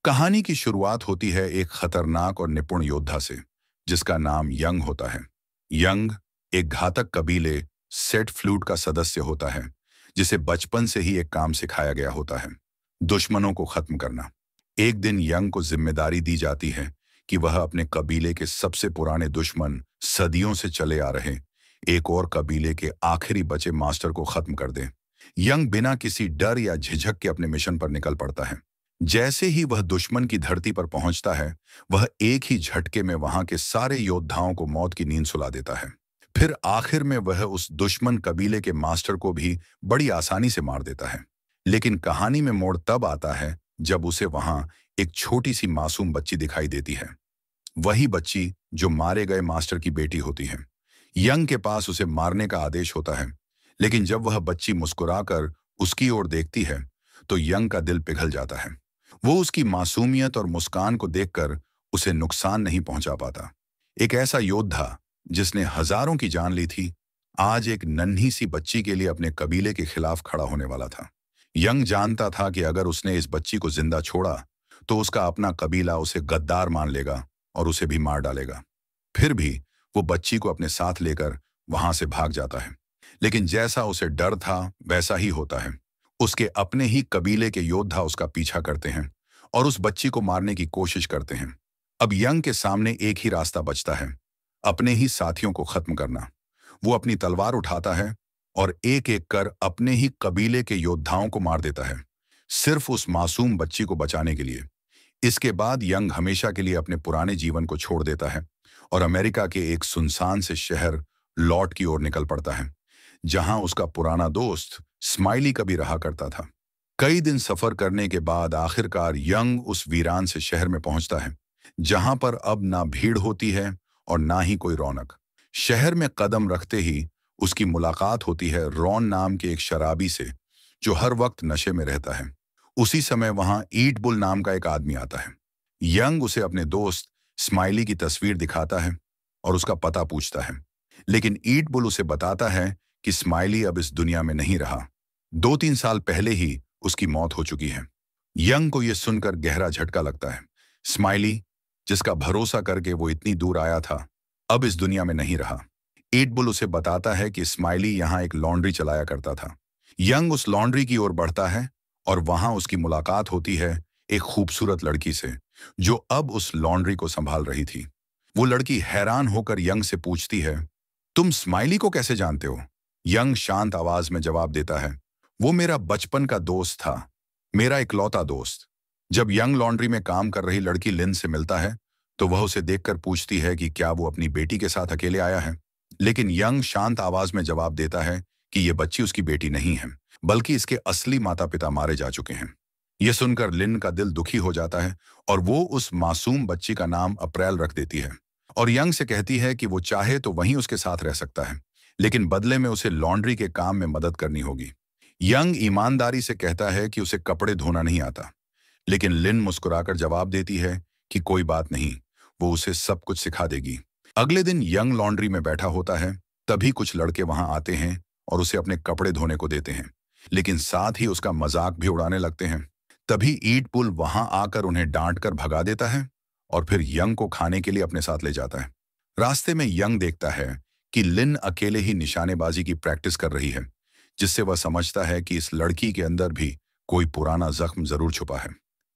कहानी की शुरुआत होती है एक खतरनाक और निपुण योद्धा से, जिसका नाम यंग होता है। यंग एक घातक कबीले सेट फ्लूट का सदस्य होता है, जिसे बचपन से ही एक काम सिखाया गया होता है: दुश्मनों को खत्म करना। एक दिन यंग को जिम्मेदारी दी जाती है कि वह अपने कबीले के सबसे पुराने दुश्मन, सदियों से चले आ रहे एक और कबीले के आखिरी बचे मास्टर को खत्म कर दे। यंग बिना किसी डर या झिझक के अपने मिशन पर निकल पड़ता है। जैसे ही वह दुश्मन की धरती पर पहुंचता है, वह एक ही झटके में वहां के सारे योद्धाओं को मौत की नींद सुला देता है। फिर आखिर में वह उस दुश्मन कबीले के मास्टर को भी बड़ी आसानी से मार देता है। लेकिन कहानी में मोड़ तब आता है जब उसे वहां एक छोटी सी मासूम बच्ची दिखाई देती है। वही बच्ची जो मारे गए मास्टर की बेटी होती है। यंग के पास उसे मारने का आदेश होता है, लेकिन जब वह बच्ची मुस्कुराकर उसकी ओर देखती है, तो यंग का दिल पिघल जाता है। वो उसकी मासूमियत और मुस्कान को देखकर उसे नुकसान नहीं पहुंचा पाता। एक ऐसा योद्धा जिसने हजारों की जान ली थी, आज एक नन्ही सी बच्ची के लिए अपने कबीले के खिलाफ खड़ा होने वाला था। यंग जानता था कि अगर उसने इस बच्ची को जिंदा छोड़ा, तो उसका अपना कबीला उसे गद्दार मान लेगा और उसे भी मार डालेगा। फिर भी वो बच्ची को अपने साथ लेकर वहां से भाग जाता है। लेकिन जैसा उसे डर था, वैसा ही होता है। उसके अपने ही कबीले के योद्धा उसका पीछा करते हैं और उस बच्ची को मारने की कोशिश करते हैं। अब यंग के सामने एक ही रास्ता बचता है: अपने ही साथियों को खत्म करना। वो अपनी तलवार उठाता है और एक एक कर अपने ही कबीले के योद्धाओं को मार देता है, सिर्फ उस मासूम बच्ची को बचाने के लिए। इसके बाद यंग हमेशा के लिए अपने पुराने जीवन को छोड़ देता है और अमेरिका के एक सुनसान से शहर लॉर्ड की ओर निकल पड़ता है, जहां उसका पुराना दोस्त स्माइली कभी रहा करता था। कई दिन सफर करने के बाद आखिरकार यंग उस वीरान से शहर में पहुंचता है, जहां पर अब ना भीड़ होती है और ना ही कोई रौनक। शहर में कदम रखते ही उसकी मुलाकात होती है रॉन नाम के एक शराबी से, जो हर वक्त नशे में रहता है। उसी समय वहां ईट बुल नाम का एक आदमी आता है। यंग उसे अपने दोस्त स्माइली की तस्वीर दिखाता है और उसका पता पूछता है, लेकिन ईट बुल उसे बताता है कि स्माइली अब इस दुनिया में नहीं रहा। 2-3 साल पहले ही उसकी मौत हो चुकी है। यंग को यह सुनकर गहरा झटका लगता है। स्माइली, जिसका भरोसा करके वो इतनी दूर आया था, अब इस दुनिया में नहीं रहा। ईट बुल उसे बताता है कि स्माइली यहाँ एक लॉन्ड्री चलाया करता था। यंग उस लॉन्ड्री की ओर बढ़ता है और वहां उसकी मुलाकात होती है एक खूबसूरत लड़की से, जो अब उस लॉन्ड्री को संभाल रही थी। वो लड़की हैरान होकर यंग से पूछती है, तुम स्माइली को कैसे जानते हो? यंग शांत आवाज में जवाब देता है, वो मेरा बचपन का दोस्त था, मेरा इकलौता दोस्त। जब यंग लॉन्ड्री में काम कर रही लड़की लिन से मिलता है, तो वह उसे देखकर पूछती है कि क्या वो अपनी बेटी के साथ अकेले आया है। लेकिन यंग शांत आवाज में जवाब देता है कि ये बच्ची उसकी बेटी नहीं है, बल्कि इसके असली माता पिता मारे जा चुके हैं। यह सुनकर लिन का दिल दुखी हो जाता है और वो उस मासूम बच्ची का नाम अप्रैल रख देती है और यंग से कहती है कि वो चाहे तो वहीं उसके साथ रह सकता है, लेकिन बदले में उसे लॉन्ड्री के काम में मदद करनी होगी। यंग ईमानदारी से कहता है कि उसे कपड़े धोना नहीं आता, लेकिन लिन मुस्कुराकर जवाब देती है कि कोई बात नहीं, वो उसे सब कुछ सिखा देगी। अगले दिन यंग लॉन्ड्री में बैठा होता है, तभी कुछ लड़के वहां आते हैं और उसे अपने कपड़े धोने को देते हैं, लेकिन साथ ही उसका मजाक भी उड़ाने लगते हैं। तभी ईट पुल वहां आकर उन्हें डांट कर भगा देता है और फिर यंग को खाने के लिए अपने साथ ले जाता है। रास्ते में यंग देखता है कि लिन अकेले ही निशानेबाजी की प्रैक्टिस कर रही है, जिससे वह समझता है कि इस लड़की के अंदर भी कोई पुराना जख्म जरूर छुपा है।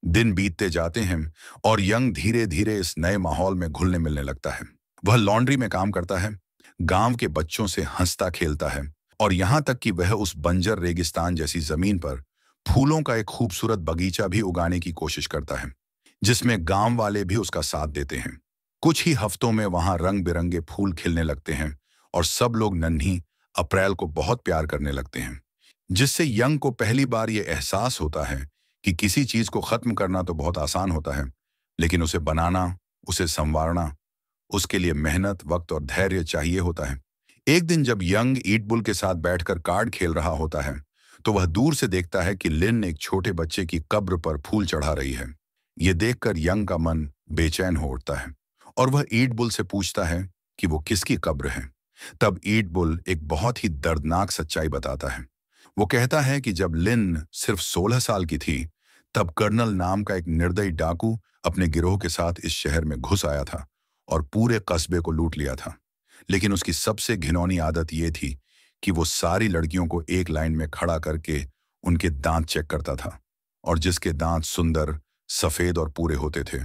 दिन बीतते जाते हैं और यंग धीरे धीरे इस नए माहौल में घुलने मिलने लगता है। वह लॉन्ड्री में काम करता है, गांव के बच्चों से हंसता खेलता है और यहां तक कि वह उस बंजर रेगिस्तान जैसी जमीन पर फूलों का एक खूबसूरत बगीचा भी उगाने की कोशिश करता है, जिसमें गांव वाले भी उसका साथ देते हैं। कुछ ही हफ्तों में वहां रंग बिरंगे फूल खिलने लगते हैं और सब लोग नन्ही अप्रैल को बहुत प्यार करने लगते हैं, जिससे यंग को पहली बार यह एहसास होता है कि किसी चीज को खत्म करना तो बहुत आसान होता है, लेकिन उसे बनाना, उसे संवारना, उसके लिए मेहनत, वक्त और धैर्य चाहिए होता है। एक दिन जब यंग ईट बुल के साथ बैठकर कार्ड खेल रहा होता है, तो वह दूर से देखता है कि लिन एक छोटे बच्चे की कब्र पर फूल चढ़ा रही है। यह देखकर यंग का मन बेचैन हो उठता है और वह ईट बुल से पूछता है कि वो किसकी कब्र है। तब ईट बुल एक बहुत ही दर्दनाक सच्चाई बताता है। वो कहता है कि जब लिन सिर्फ 16 साल की थी, तब कर्नल नाम का एक निर्दयी डाकू अपने गिरोह के साथ इस शहर में घुस आया था और पूरे कस्बे को लूट लिया था। लेकिन उसकी सबसे घिनौनी आदत ये थी कि वो सारी लड़कियों को एक लाइन में खड़ा करके उनके दांत चेक करता था, और जिसके दांत सुंदर, सफेद और पूरे होते थे,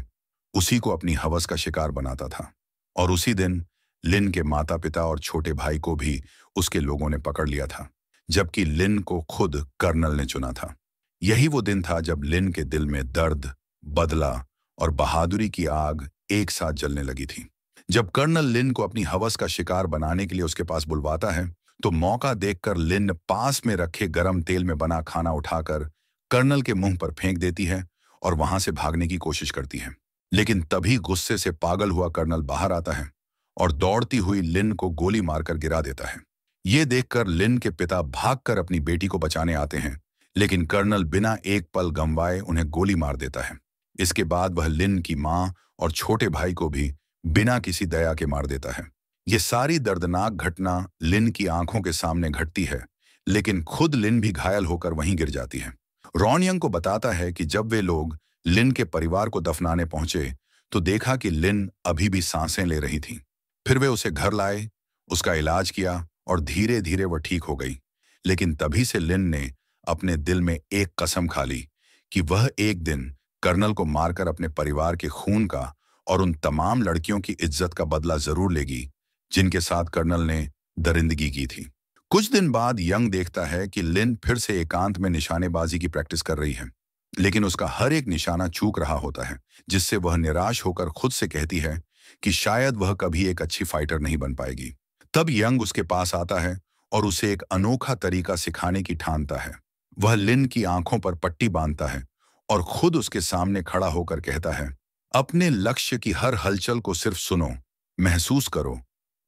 उसी को अपनी हवस का शिकार बनाता था। और उसी दिन लिन के माता पिता और छोटे भाई को भी उसके लोगों ने पकड़ लिया था, जबकि लिन को खुद कर्नल ने चुना था। यही वो दिन था जब लिन के दिल में दर्द, बदला और बहादुरी की आग एक साथ जलने लगी थी। जब कर्नल लिन को अपनी हवस का शिकार बनाने के लिए उसके पास बुलवाता है, तो मौका देखकर लिन पास में रखे गरम तेल में बना खाना उठाकर कर्नल के मुंह पर फेंक देती है और वहां से भागने की कोशिश करती है। लेकिन तभी गुस्से से पागल हुआ कर्नल बाहर आता है और दौड़ती हुई लिन को गोली मारकर गिरा देता है। ये देखकर लिन के पिता भागकर अपनी बेटी को बचाने आते हैं, लेकिन कर्नल बिना एक पल गंवाए उन्हें गोली मार देता है। इसके बाद वह लिन की मां और छोटे भाई को भी बिना किसी दया के मार देता है। ये सारी दर्दनाक घटना लिन की आंखों के सामने घटती है, लेकिन खुद लिन भी घायल होकर वहीं गिर जाती है। रॉन यंग को बताता है कि जब वे लोग लिन के परिवार को दफनाने पहुंचे तो देखा कि लिन अभी भी सांसें ले रही थी। फिर वे उसे घर लाए, उसका इलाज किया और धीरे धीरे वह ठीक हो गई। लेकिन तभी से लिन ने अपने दिल में एक कसम खा ली कि वह एक दिन कर्नल को मारकर अपने परिवार के खून का और उन तमाम लड़कियों की इज्जत का बदला जरूर लेगी जिनके साथ कर्नल ने दरिंदगी की थी। कुछ दिन बाद यंग देखता है कि लिन फिर से एकांत में निशानेबाजी की प्रैक्टिस कर रही है, लेकिन उसका हर एक निशाना चूक रहा होता है, जिससे वह निराश होकर खुद से कहती है कि शायद वह कभी एक अच्छी फाइटर नहीं बन पाएगी। तब यंग उसके पास आता है और उसे एक अनोखा तरीका सिखाने की ठानता है। वह लिन की आंखों पर पट्टी बांधता है और खुद उसके सामने खड़ा होकर कहता है, अपने लक्ष्य की हर हलचल को सिर्फ सुनो, महसूस करो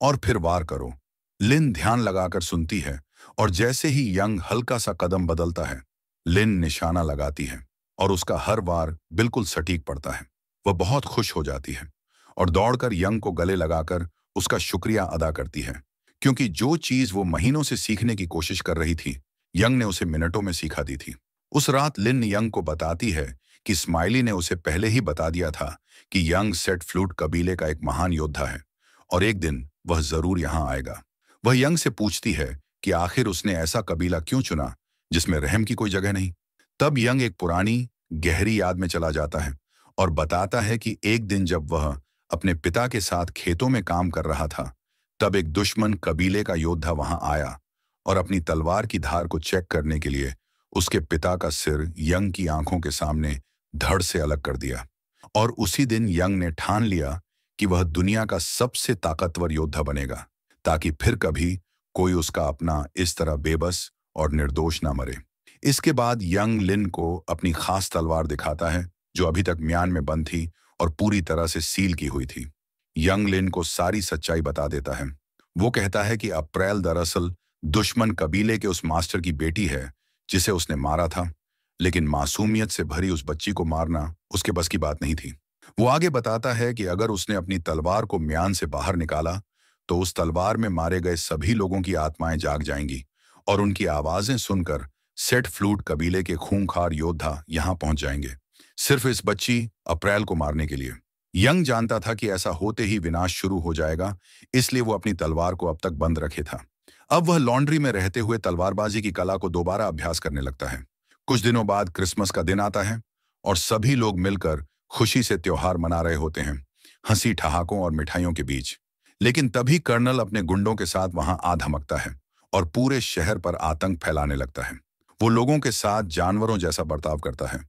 और फिर वार करो। लिन ध्यान लगाकर सुनती है और जैसे ही यंग हल्का सा कदम बदलता है, लिन निशाना लगाती है और उसका हर वार बिल्कुल सटीक पड़ता है। वह बहुत खुश हो जाती है और दौड़कर यंग को गले लगाकर उसका शुक्रिया अदा करती है, क्योंकि जो चीज वो महीनों से सीखने की कोशिश कर रही थी, यंग ने उसे मिनटों में सिखा दी थी। उस रात लिन यंग को बताती है कि स्माइली ने उसे पहले ही बता दिया था कि यंग सेट फ्लूट कबीले का एक महान योद्धा है और एक दिन वह जरूर यहां आएगा। वह यंग से पूछती है कि आखिर उसने ऐसा कबीला क्यों चुना जिसमें रहम की कोई जगह नहीं। तब यंग एक पुरानी गहरी याद में चला जाता है और बताता है कि एक दिन जब वह अपने पिता के साथ खेतों में काम कर रहा था, तब एक दुश्मन कबीले का योद्धा वहां आया और अपनी तलवार की धार को चेक करने के लिए उसके पिता का सिर यंग की आंखों के सामने धड़ से अलग कर दिया। और उसी दिन यंग ने ठान लिया कि वह दुनिया का सबसे ताकतवर योद्धा बनेगा, ताकि फिर कभी कोई उसका अपना इस तरह बेबस और निर्दोष ना मरे। इसके बाद यंग लिन को अपनी खास तलवार दिखाता है जो अभी तक म्यान में बंद थी और पूरी तरह से सील की हुई थी। यंग लिन को सारी सच्चाई बता देता है। वो कहता है कि अप्रैल दरअसल दुश्मन कबीले के उस मास्टर की बेटी है जिसे उसने मारा था, लेकिन मासूमियत से भरी उस बच्ची को मारना उसके बस की बात नहीं थी। वो आगे बताता है कि अगर उसने अपनी तलवार को म्यान से बाहर निकाला तो उस तलवार में मारे गए सभी लोगों की आत्माएं जाग जाएंगी और उनकी आवाजें सुनकर सेट फ्लूट कबीले के खूंखार योद्धा यहां पहुंच जाएंगे, सिर्फ इस बच्ची अप्रैल को मारने के लिए। यंग जानता था कि ऐसा होते ही विनाश शुरू हो जाएगा, इसलिए वो अपनी तलवार को अब तक बंद रखे था। अब वह लॉन्ड्री में रहते हुए तलवारबाजी की कला को दोबारा अभ्यास करने लगता है। कुछ दिनों बाद क्रिसमस का दिन आता है और सभी लोग मिलकर खुशी से त्योहार मना रहे होते हैं, हंसी ठहाकों और मिठाइयों के बीच। लेकिन तभी कर्नल अपने गुंडों के साथ वहां आ धमकता है और पूरे शहर पर आतंक फैलाने लगता है। वो लोगों के साथ जानवरों जैसा बर्ताव करता है।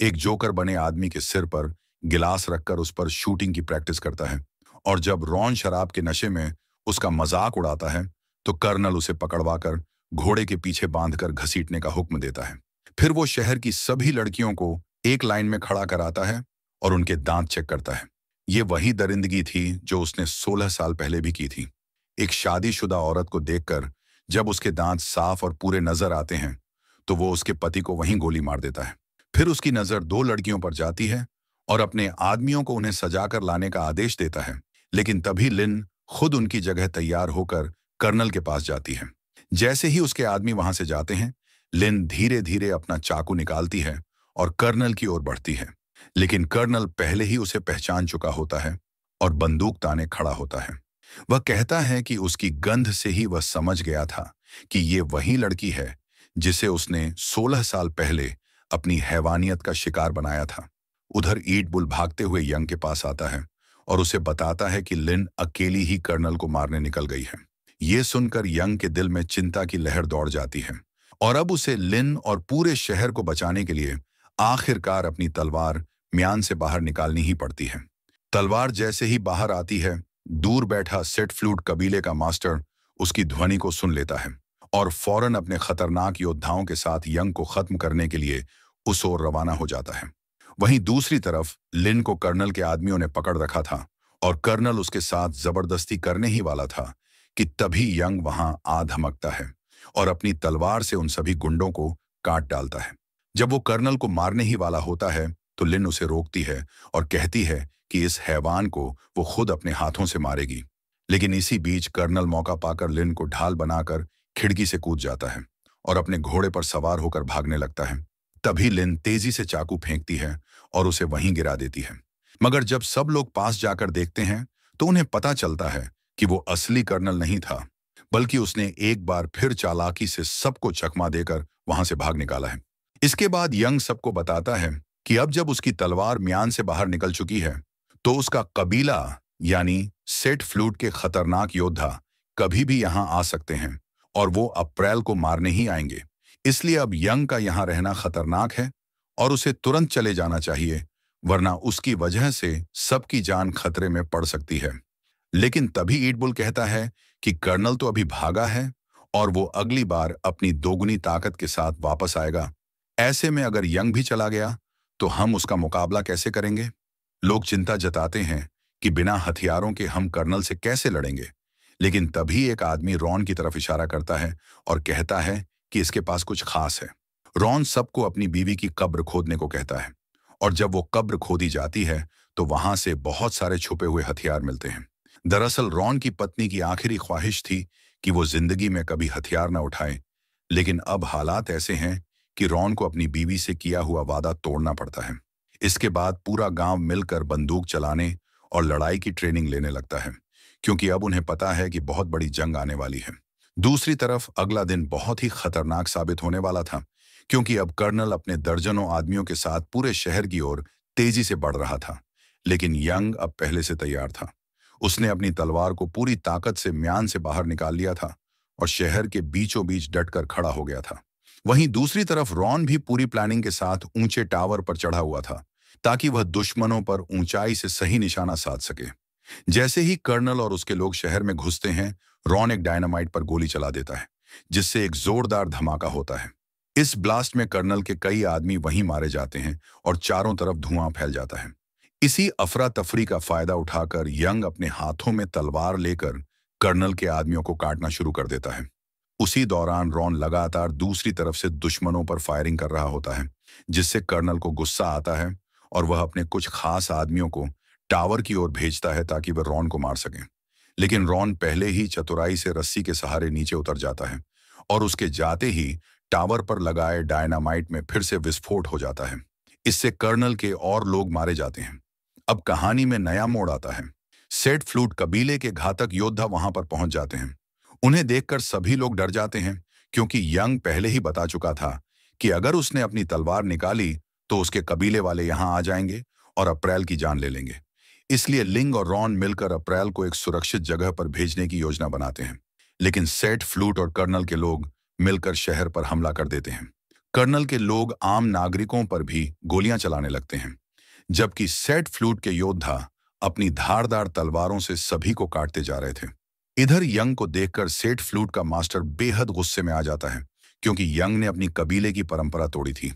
एक जोकर बने आदमी के सिर पर गिलास रखकर उस पर शूटिंग की प्रैक्टिस करता है, और जब रॉन शराब के नशे में उसका मजाक उड़ाता है तो कर्नल उसे पकड़वाकर घोड़े के पीछे बांधकर घसीटने का हुक्म देता है। फिर वो शहर की सभी लड़कियों को एक लाइन में खड़ा कराता है और उनके दांत चेक करता है। ये वही दरिंदगी थी जो उसने 16 साल पहले भी की थी। एक शादीशुदा औरत को देखकर जब उसके दांत साफ और पूरे नजर आते हैं तो वो उसके पति को वहीं गोली मार देता है। फिर उसकी नजर 2 लड़कियों पर जाती है और अपने आदमियों को उन्हें सजाकर लाने का आदेश देता है, लेकिन तभी लिन खुद उनकी जगह तैयार होकर कर्नल के पास जाती है। जैसे ही उसके आदमी वहां से जाते हैं, लिन धीरे धीरे अपना चाकू निकालती है और कर्नल की ओर बढ़ती है। लेकिन कर्नल पहले ही उसे पहचान चुका होता है और बंदूक ताने खड़ा होता है। वह कहता है कि उसकी गंध से ही वह समझ गया था कि ये वही लड़की है जिसे उसने 16 साल पहले अपनी हैवानियत का शिकार बनाया था। उधर ईट बुल भागते हुए यंग के पास आता है और उसे बताता है कि लिन अकेली ही कर्नल को मारने निकल गई है। ये सुनकर यंग के दिल में चिंता की लहर दौड़ जाती है और अब उसे लिन और पूरे शहर को बचाने के लिए आखिरकार अपनी तलवार म्यान से बाहर निकालनी ही पड़ती है। तलवार जैसे ही बाहर आती है, दूर बैठा सेट फ्लूट कबीले का मास्टर उसकी ध्वनि को सुन लेता है और फौरन अपने खतरनाक योद्धाओं के साथ यंग को खत्म करने के लिए उस ओर रवाना हो जाता है। वहीं दूसरी तरफ लिन को कर्नल के आदमियों ने पकड़ रखा था और कर्नल उसके साथ जबरदस्ती करने ही वाला था कि तभी यंग वहां आ धमकता है और अपनी तलवार से उन सभी गुंडों को काट डालता है। जब वो कर्नल को मारने ही वाला होता है तो लिन उसे रोकती है और कहती है कि इस हैवान को वो खुद अपने हाथों से मारेगी। लेकिन इसी बीच कर्नल मौका पाकर लिन को ढाल बनाकर खिड़की से कूद जाता है और अपने घोड़े पर सवार होकर भागने लगता है। तभी लिन तेजी से चाकू फेंकती है और उसे वहीं गिरा देती है। मगर जब सब लोग पास जाकर देखते हैं तो उन्हें पता चलता है कि वो असली कर्नल नहीं था, बल्कि उसने एक बार फिर चालाकी से सबको चकमा देकर वहां से भाग निकाला है। इसके बाद यंग सबको बताता है कि अब जब उसकी तलवार म्यान से बाहर निकल चुकी है तो उसका कबीला यानी सेट फ्लूट के खतरनाक योद्धा कभी भी यहां आ सकते हैं और वो अप्रैल को मारने ही आएंगे। इसलिए अब यंग का यहां रहना खतरनाक है और उसे तुरंत चले जाना चाहिए, वरना उसकी वजह से सबकी जान खतरे में पड़ सकती है। लेकिन तभी ईट बुल कहता है कि कर्नल तो अभी भागा है और वो अगली बार अपनी दोगुनी ताकत के साथ वापस आएगा। ऐसे में अगर यंग भी चला गया तो हम उसका मुकाबला कैसे करेंगे? लोग चिंता जताते हैं कि बिना हथियारों के हम कर्नल से कैसे लड़ेंगे। लेकिन तभी एक आदमी रॉन की तरफ इशारा करता है और कहता है कि इसके पास कुछ खास है। रॉन सबको अपनी बीवी की कब्र खोदने को कहता है और जब वो कब्र खोदी जाती है तो वहां से बहुत सारे छुपे हुए हथियार मिलते हैं। दरअसल रॉन की पत्नी की आखिरी ख्वाहिश थी कि वो जिंदगी में कभी हथियार न उठाए, लेकिन अब हालात ऐसे हैं कि रॉन को अपनी बीवी से किया हुआ वादा तोड़ना पड़ता है। इसके बाद पूरा गांव मिलकर बंदूक चलाने और लड़ाई की ट्रेनिंग लेने लगता है, क्योंकि अब उन्हें पता है कि बहुत बड़ी जंग आने वाली है। दूसरी तरफ अगला दिन बहुत ही खतरनाक साबित होने वाला था, क्योंकि अब कर्नल अपने दर्जनों आदमियों के साथ पूरे शहर की ओर तेजी से बढ़ रहा था। लेकिन यंग अब पहले से तैयार था। उसने अपनी तलवार को पूरी ताकत से म्यान से बाहर निकाल लिया था और शहर के बीचों बीच डटकर खड़ा हो गया था। वहीं दूसरी तरफ रॉन भी पूरी प्लानिंग के साथ ऊंचे टावर पर चढ़ा हुआ था ताकि वह दुश्मनों पर ऊंचाई से सही निशाना साध सके। जैसे ही कर्नल और उसके लोग शहर में घुसते हैं, रॉन एक डायनामाइट पर गोली चला देता है, जिससे एक जोरदार धमाका होता है। इस ब्लास्ट में कर्नल के कई आदमी वहीं मारे जाते हैं और चारों तरफ धुआं फैल जाता है। इसी अफरा तफरी का फायदा उठाकर यंग अपने हाथों में तलवार लेकर कर्नल के आदमियों को काटना शुरू कर देता है। उसी दौरान रॉन लगातार दूसरी तरफ से दुश्मनों पर फायरिंग कर रहा होता है, जिससे कर्नल को गुस्सा आता है और वह अपने कुछ खास आदमियों को टावर की ओर भेजता है ताकि वह रॉन को मार सके। लेकिन रॉन पहले ही चतुराई से रस्सी के सहारे नीचे उतर जाता है और उसके जाते ही टावर पर लगाए डायनामाइट में फिर से विस्फोट हो जाता है। इससे कर्नल के और लोग मारे जाते हैं। अब कहानी में नया मोड़ आता है। सेट फ्लूट कबीले के घातक योद्धा वहां पर पहुंच जाते हैं। उन्हें देखकर सभी लोग डर जाते हैं, क्योंकि यंग पहले ही बता चुका था कि अगर उसने अपनी तलवार निकाली तो उसके कबीले वाले यहां आ जाएंगे और अप्रैल की जान ले लेंगे। इसलिए लिंग और रॉन मिलकर अप्रैल को एक सुरक्षित जगह पर भेजने की योजना बनाते हैं। लेकिन सेट फ्लूट और कर्नल के लोग मिलकर शहर पर हमला कर देते हैं। कर्नल के लोग आम नागरिकों पर भी गोलियां चलाने लगते हैं, जबकि सेट फ्लूट के योद्धा अपनी धारदार तलवारों से सभी को काटते जा रहे थे। इधर यंग को देखकर सेट फ्लूट का मास्टर बेहद गुस्से में आ जाता है, क्योंकि यंग ने अपनी कबीले की परंपरा तोड़ी थी।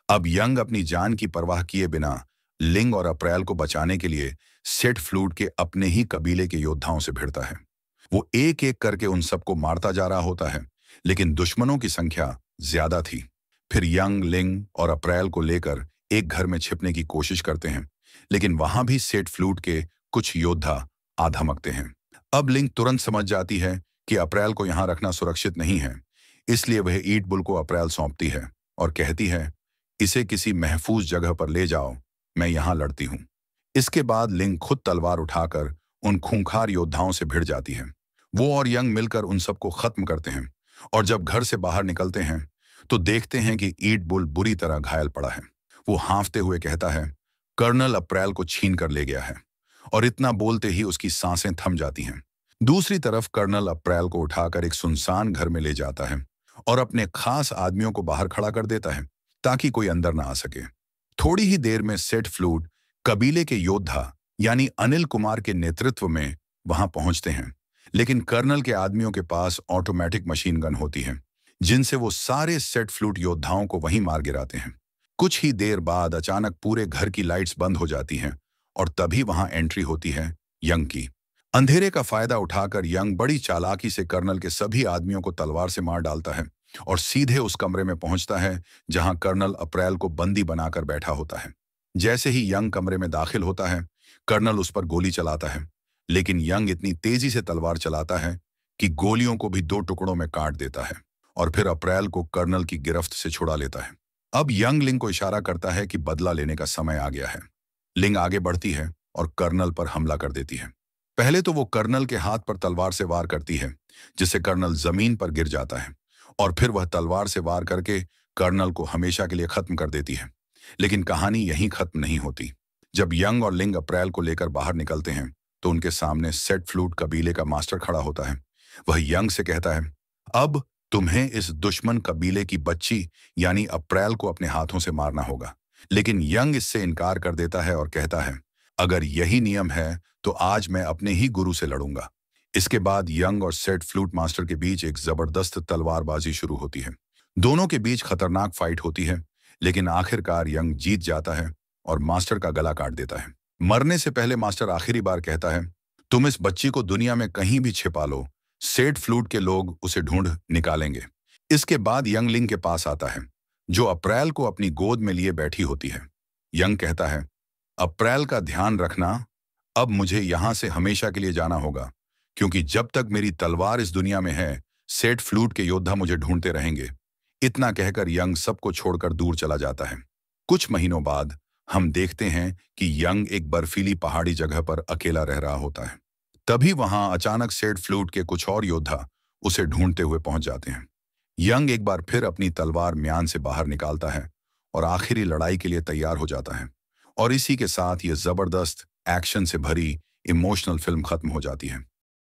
अब यंग अपनी जान की परवाह किए बिना लिंग और अप्रैल को बचाने के लिए सेट फ्लूट के अपने ही कबीले के योद्धाओं से भिड़ता है। वो एक एक करके उन सबको मारता जा रहा होता है, लेकिन दुश्मनों की संख्या ज्यादा थी। फिर यंग, लिंग और अप्रैल को लेकर एक घर में छिपने की कोशिश करते हैं, लेकिन वहां भी सेट फ्लूट के कुछ योद्धा आ धमकते हैं। अब लिंग तुरंत समझ जाती है कि अप्रैल को यहां रखना सुरक्षित नहीं है, इसलिए वह ईट बुल को अप्रैल सौंपती है और कहती है, इसे किसी महफूज जगह पर ले जाओ, मैं यहां लड़ती हूं। इसके बाद लिंग खुद तलवार उठाकर उन खूंखार योद्धाओं से भिड़ जाती है। वो और यंग मिलकर उन सबको खत्म करते हैं और जब घर से बाहर निकलते हैं तो देखते हैं कि ईट बुल बुरी तरह घायल पड़ा है। वो हांफते हुए कहता है, कर्नल अप्रैल को छीन कर ले गया है, और इतना बोलते ही उसकी सांसें थम जाती हैं। दूसरी तरफ कर्नल अप्रैल को उठाकर एक सुनसान घर में ले जाता है और अपने खास आदमियों को बाहर खड़ा कर देता है ताकि कोई अंदर ना आ सके। थोड़ी ही देर में सेठ फ्लूट कबीले के योद्धा यानी अनिल कुमार के नेतृत्व में वहां पहुंचते हैं, लेकिन कर्नल के आदमियों के पास ऑटोमेटिक मशीन गन होती है जिनसे वो सारे सेठ फ्लूट योद्धाओं को वहीं मार गिराते हैं। कुछ ही देर बाद अचानक पूरे घर की लाइट्स बंद हो जाती हैं और तभी वहां एंट्री होती है यंग की। अंधेरे का फायदा उठाकर यंग बड़ी चालाकी से कर्नल के सभी आदमियों को तलवार से मार डालता है और सीधे उस कमरे में पहुंचता है जहां कर्नल अप्रैल को बंदी बनाकर बैठा होता है। जैसे ही यंग कमरे में दाखिल होता है, कर्नल उस पर गोली चलाता है, लेकिन यंग इतनी तेजी से तलवार चलाता है कि गोलियों को भी 2 टुकड़ों में काट देता है और फिर अप्रैल को कर्नल की गिरफ्त से छुड़ा लेता है। अब यंग लिंग को इशारा करता है कि बदला लेने का समय आ गया है। लिंग आगे बढ़ती है और कर्नल पर हमला कर देती है। पहले तो वो कर्नल के हाथ पर तलवार से वार करती है, जिससे कर्नल जमीन पर गिर जाता है, और फिर वह तलवार से वार करके कर्नल को हमेशा के लिए खत्म कर देती है। लेकिन कहानी यहीं खत्म नहीं होती। जब यंग और लिंग अप्रैल को लेकर बाहर निकलते हैं तो उनके सामने सेठ फ्लूट कबीले का मास्टर खड़ा होता है। वह यंग से कहता है, अब तुम्हें इस दुश्मन कबीले की बच्ची यानी अप्रैल को अपने हाथों से मारना होगा। लेकिन यंग इससे इनकार कर देता है और कहता है, अगर यही नियम है तो आज मैं अपने ही गुरु से लड़ूंगा। इसके बाद यंग और सेठ फ्लूट मास्टर के बीच एक जबरदस्त तलवारबाजी शुरू होती है। दोनों के बीच खतरनाक फाइट होती है, लेकिन आखिरकार यंग जीत जाता है और मास्टर का गला काट देता है। मरने से पहले मास्टर आखिरी बार कहता है, तुम इस बच्ची को दुनिया में कहीं भी छिपा लो, सेठ फ्लूट के लोग उसे ढूंढ निकालेंगे। इसके बाद यंग लिंग के पास आता है, जो अप्रैल को अपनी गोद में लिए बैठी होती है। यंग कहता है, अप्रैल का ध्यान रखना, अब मुझे यहां से हमेशा के लिए जाना होगा, क्योंकि जब तक मेरी तलवार इस दुनिया में है, सेठ फ्लूट के योद्धा मुझे ढूंढते रहेंगे। इतना कहकर यंग सबको छोड़कर दूर चला जाता है। कुछ महीनों बाद हम देखते हैं कि यंग एक बर्फीली पहाड़ी जगह पर अकेला रह रहा होता है। तभी वहां अचानक सेठ फ्लूट के कुछ और योद्धा उसे ढूंढते हुए पहुंच जाते हैं। यंग एक बार फिर अपनी तलवार म्यान से बाहर निकालता है और आखिरी लड़ाई के लिए तैयार हो जाता है, और इसी के साथ ये जबरदस्त एक्शन से भरी इमोशनल फिल्म खत्म हो जाती है।